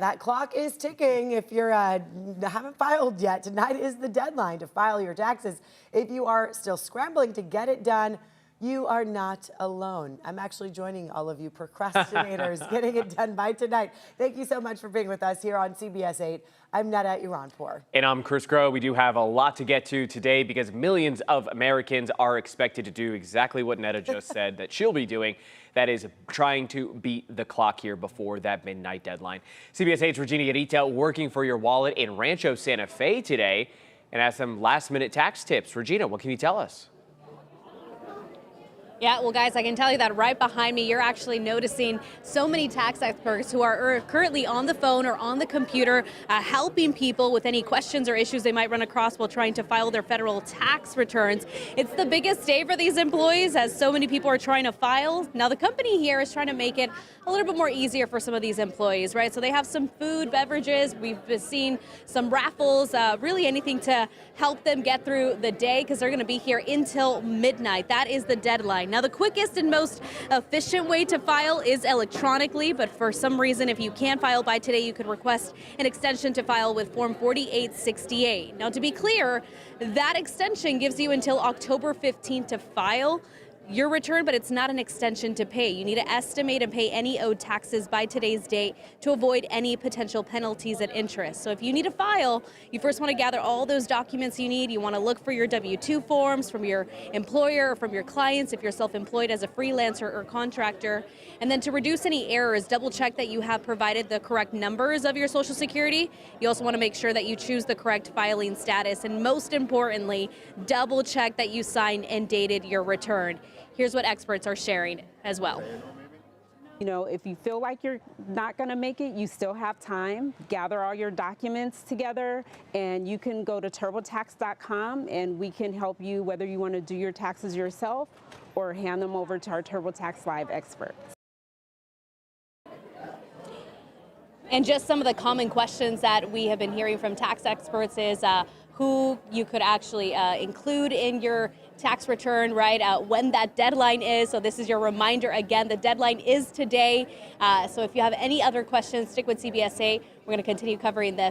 That clock is ticking. If you're haven't filed yet, tonight is the deadline to file your taxes. If you are still scrambling to get it done, you are not alone. I'm actually joining all of you procrastinators getting it done by tonight. Thank you so much for being with us here on CBS 8. I'm Nada Iranpour. And I'm Chris Groh. We do have a lot to get to today because millions of Americans are expected to do exactly what Nada just said that she'll be doing. That is trying to beat the clock here before that midnight deadline. CBS 8's Regina Yarita working for your wallet in Rancho Santa Fe today and has some last-minute tax tips. Regina, what can you tell us? Yeah, well, guys, I can tell you that right behind me, you're actually noticing so many tax experts who are currently on the phone or on the computer helping people with any questions or issues they might run across while trying to file their federal tax returns. It's the biggest day for these employees as so many people are trying to file. Now, the company here is trying to make it a little bit more easier for some of these employees, right? So they have some food, beverages. We've seen some raffles, really anything to help them get through the day because they're going to be here until midnight. That is the deadline. Now, the quickest and most efficient way to file is electronically, but for some reason, if you can't file by today, you could request an extension to file with Form 4868. Now, to be clear, that extension gives you until October 15th to file your return, but it's not an extension to pay. You need to estimate and pay any owed taxes by today's date to avoid any potential penalties and interest. So if you need to file, you first want to gather all those documents you need. You want to look for your W-2 forms from your employer or from your clients if you're self-employed as a freelancer or contractor. And then to reduce any errors, double check that you have provided the correct numbers of your Social Security. You also want to make sure that you choose the correct filing status. And most importantly, double check that you signed and dated your return. Here's what experts are sharing as well. You know, if you feel like you're not going to make it, you still have time. Gather all your documents together, and you can go to turbotax.com, and we can help you whether you want to do your taxes yourself or hand them over to our TurboTax Live experts. And just some of the common questions that we have been hearing from tax experts is who you could actually include in your tax return, right? When that deadline is. So this is your reminder again, the deadline is today. So if you have any other questions, stick with CBS 8. We're going to continue covering this.